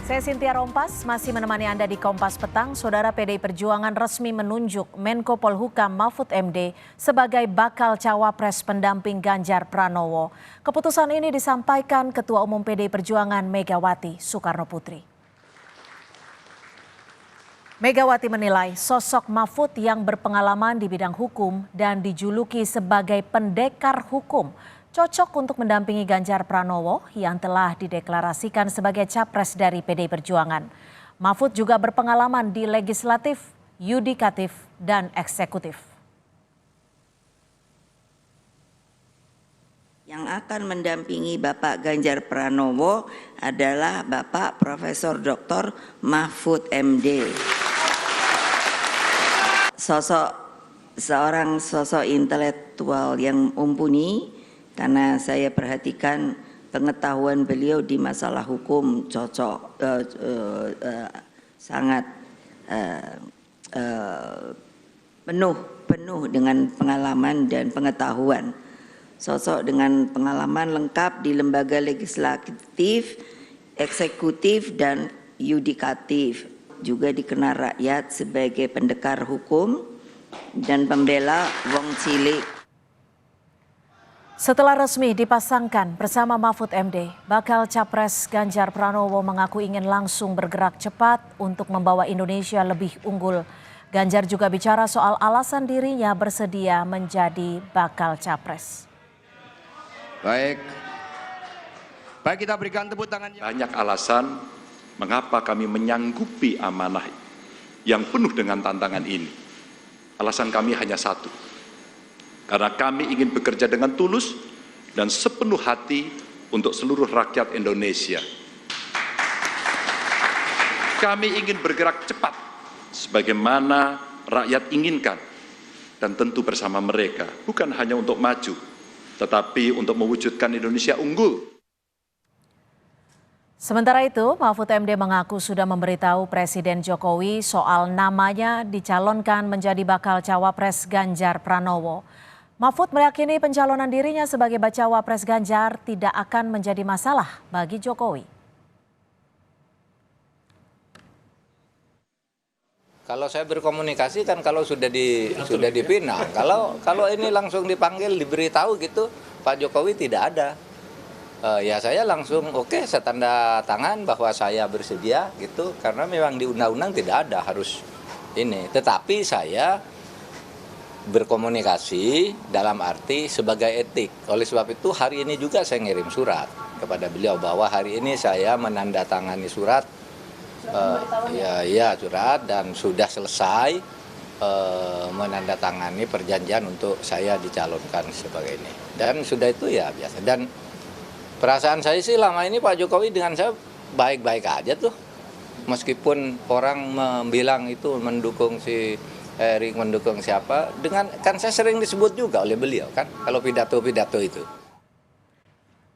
Saya Cynthia Rompas, masih menemani Anda di Kompas Petang. Saudara, PDI Perjuangan resmi menunjuk Menko Polhukam Mahfud MD sebagai bakal cawapres pendamping Ganjar Pranowo. Keputusan ini disampaikan Ketua Umum PDI Perjuangan Megawati Soekarnoputri. Megawati menilai sosok Mahfud yang berpengalaman di bidang hukum dan dijuluki sebagai pendekar hukum cocok untuk mendampingi Ganjar Pranowo yang telah dideklarasikan sebagai capres dari PDI Perjuangan. Mahfud juga berpengalaman di legislatif, yudikatif, dan eksekutif. Yang akan mendampingi Bapak Ganjar Pranowo adalah Bapak Profesor Dr. Mahfud MD. Seorang sosok intelektual yang mumpuni, karena saya perhatikan pengetahuan beliau di masalah hukum sangat penuh dengan pengalaman dan pengetahuan. Sosok dengan pengalaman lengkap di lembaga legislatif, eksekutif, dan yudikatif. Juga dikenal rakyat sebagai pendekar hukum dan pembela wong cilik. Setelah resmi dipasangkan bersama Mahfud MD, bakal capres Ganjar Pranowo mengaku ingin langsung bergerak cepat untuk membawa Indonesia lebih unggul. Ganjar juga bicara soal alasan dirinya bersedia menjadi bakal capres. Baik kita berikan tepuk tangan. Banyak alasan mengapa kami menyanggupi amanah yang penuh dengan tantangan ini. Alasan kami hanya satu. Karena kami ingin bekerja dengan tulus dan sepenuh hati untuk seluruh rakyat Indonesia. Kami ingin bergerak cepat sebagaimana rakyat inginkan dan tentu bersama mereka, bukan hanya untuk maju, tetapi untuk mewujudkan Indonesia unggul. Sementara itu, Mahfud MD mengaku sudah memberitahu Presiden Jokowi soal namanya dicalonkan menjadi bakal cawapres Ganjar Pranowo. Mahfud meyakini pencalonan dirinya sebagai bacawa pres Ganjar tidak akan menjadi masalah bagi Jokowi. Kalau saya berkomunikasi kan kalau sudah dipinang, kalau ini langsung dipanggil diberitahu gitu, Pak Jokowi tidak ada. Ya saya langsung oke, saya tanda tangan bahwa saya bersedia gitu, karena memang di undang-undang tidak ada harus ini. Tetapi saya berkomunikasi dalam arti sebagai etik. Oleh sebab itu hari ini juga saya ngirim surat kepada beliau bahwa hari ini saya menandatangani surat, surat dan sudah selesai menandatangani perjanjian untuk saya dicalonkan sebagai ini. Dan sudah itu ya biasa. Dan perasaan saya sih lama ini Pak Jokowi dengan saya baik-baik aja tuh. Meskipun orang bilang itu mendukung si Erik, mendukung siapa, dengan kan saya sering disebut juga oleh beliau kan kalau pidato-pidato itu.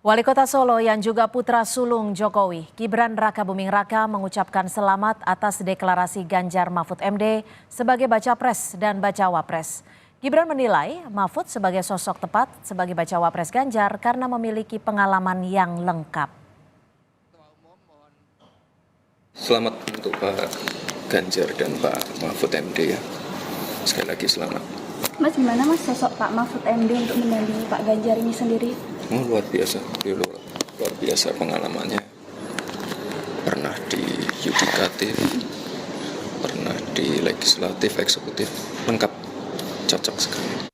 Wali Kota Solo yang juga putra sulung Jokowi, Gibran Rakabuming Raka mengucapkan selamat atas deklarasi Ganjar Mahfud MD sebagai baca pres dan bacawa pres. Gibran menilai Mahfud sebagai sosok tepat sebagai bacawa pres Ganjar karena memiliki pengalaman yang lengkap. Selamat untuk Pak Ganjar dan Pak Mahfud MD ya. Sekali lagi selamat. Mas, gimana Mas sosok Pak Mahfud MD untuk mendampingi Pak Ganjar ini sendiri? Oh, luar biasa pengalamannya. Pernah di yudikatif, pernah di legislatif, eksekutif, lengkap, cocok sekali.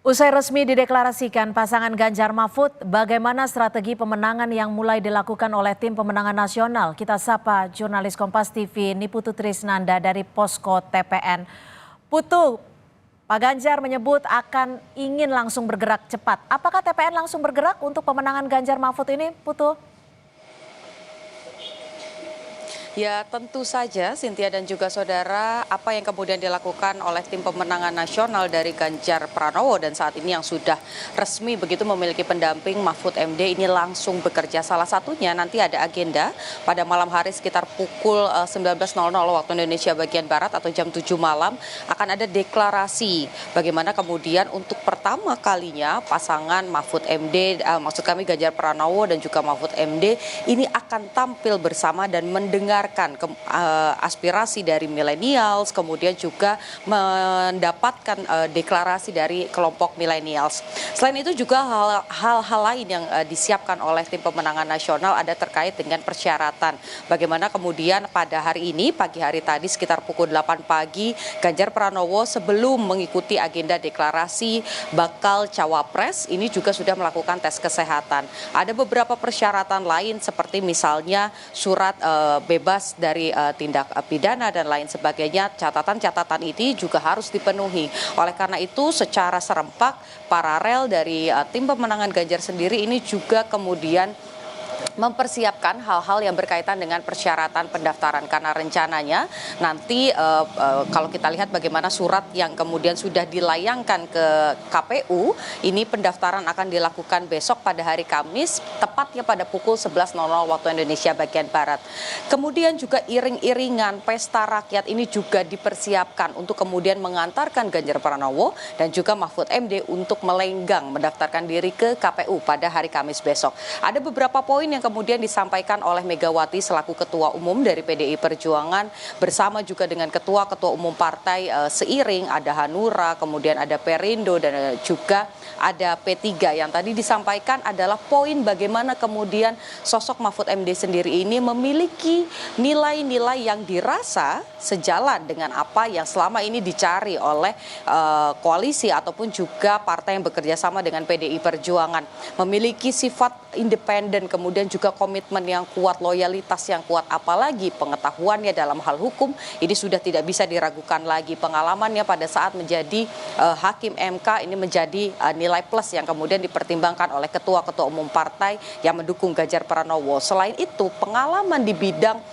Usai resmi dideklarasikan pasangan Ganjar Mahfud, bagaimana strategi pemenangan yang mulai dilakukan oleh tim pemenangan nasional? Kita sapa jurnalis Kompas TV Niputu Trisnanda dari Posko TPN. Putu, Pak Ganjar menyebut akan ingin langsung bergerak cepat. Apakah TPN langsung bergerak untuk pemenangan Ganjar Mahfud ini, Putu? Ya tentu saja Cynthia dan juga saudara, apa yang kemudian dilakukan oleh tim pemenangan nasional dari Ganjar Pranowo dan saat ini yang sudah resmi begitu memiliki pendamping Mahfud MD ini langsung bekerja. Salah satunya nanti ada agenda pada malam hari sekitar pukul 19.00 waktu Indonesia bagian Barat atau jam 7 malam akan ada deklarasi bagaimana kemudian untuk pertama kalinya pasangan Mahfud MD, maksud kami Ganjar Pranowo dan juga Mahfud MD ini akan tampil bersama dan mendengarkan aspirasi dari millennials, kemudian juga mendapatkan deklarasi dari kelompok millennials. Selain itu juga hal-hal lain yang disiapkan oleh tim pemenangan nasional ada terkait dengan persyaratan. Bagaimana kemudian pada hari ini, pagi hari tadi sekitar pukul 8 pagi, Ganjar Pranowo sebelum mengikuti agenda deklarasi bakal cawapres, ini juga sudah melakukan tes kesehatan. Ada beberapa persyaratan lain seperti misalnya surat bebas dari tindak pidana dan lain sebagainya. Catatan-catatan ini juga harus dipenuhi. Oleh karena itu secara serempak paralel dari tim pemenangan Ganjar sendiri ini juga kemudian mempersiapkan hal-hal yang berkaitan dengan persyaratan pendaftaran karena rencananya nanti kalau kita lihat bagaimana surat yang kemudian sudah dilayangkan ke KPU ini pendaftaran akan dilakukan besok pada hari Kamis tepatnya pada pukul 11.00 waktu Indonesia bagian Barat. Kemudian juga iring-iringan pesta rakyat ini juga dipersiapkan untuk kemudian mengantarkan Ganjar Pranowo dan juga Mahfud MD untuk melenggang mendaftarkan diri ke KPU pada hari Kamis besok. Ada beberapa poin yang kemudian disampaikan oleh Megawati selaku Ketua Umum dari PDI Perjuangan bersama juga dengan Ketua-Ketua Umum Partai seiring ada Hanura, kemudian ada Perindo dan juga ada P3 yang tadi disampaikan adalah poin bagaimana kemudian sosok Mahfud MD sendiri ini memiliki nilai-nilai yang dirasa sejalan dengan apa yang selama ini dicari oleh koalisi ataupun juga partai yang bekerja sama dengan PDI Perjuangan. Memiliki sifat independen, kemudian juga komitmen yang kuat, loyalitas yang kuat, apalagi pengetahuannya dalam hal hukum ini sudah tidak bisa diragukan lagi. Pengalamannya pada saat menjadi hakim MK ini menjadi nilai plus yang kemudian dipertimbangkan oleh ketua-ketua umum partai yang mendukung Ganjar Pranowo. Selain itu pengalaman di bidang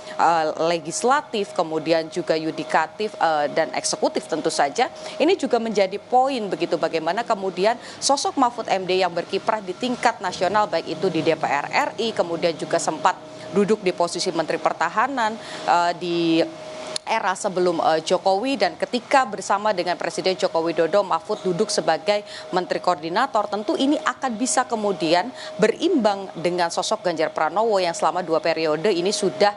legislatif, kemudian juga yudikatif dan eksekutif tentu saja ini juga menjadi poin begitu bagaimana kemudian sosok Mahfud MD yang berkiprah di tingkat nasional baik itu di DPR RI, kemudian juga sempat duduk di posisi Menteri Pertahanan di era sebelum Jokowi dan ketika bersama dengan Presiden Joko Widodo Mahfud duduk sebagai Menteri Koordinator, tentu ini akan bisa kemudian berimbang dengan sosok Ganjar Pranowo yang selama 2 periode ini sudah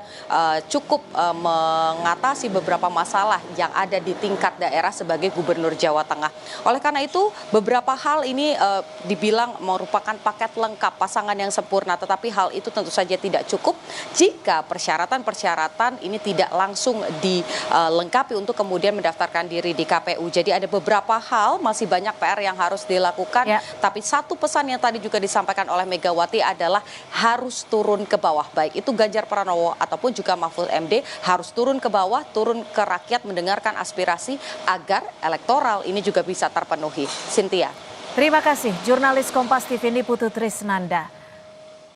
cukup mengatasi beberapa masalah yang ada di tingkat daerah sebagai Gubernur Jawa Tengah. Oleh karena itu beberapa hal ini dibilang merupakan paket lengkap pasangan yang sempurna, tetapi hal itu tentu saja tidak cukup jika persyaratan-persyaratan ini tidak langsung dilengkapi untuk kemudian mendaftarkan diri di KPU. Jadi ada beberapa hal, masih banyak PR yang harus dilakukan. Ya. Tapi satu pesan yang tadi juga disampaikan oleh Megawati adalah harus turun ke bawah. Baik itu Ganjar Pranowo ataupun juga Mahfud MD harus turun ke bawah, turun ke rakyat mendengarkan aspirasi agar elektoral ini juga bisa terpenuhi. Cynthia. Terima kasih, jurnalis Kompas TV Niputu Trisnanda.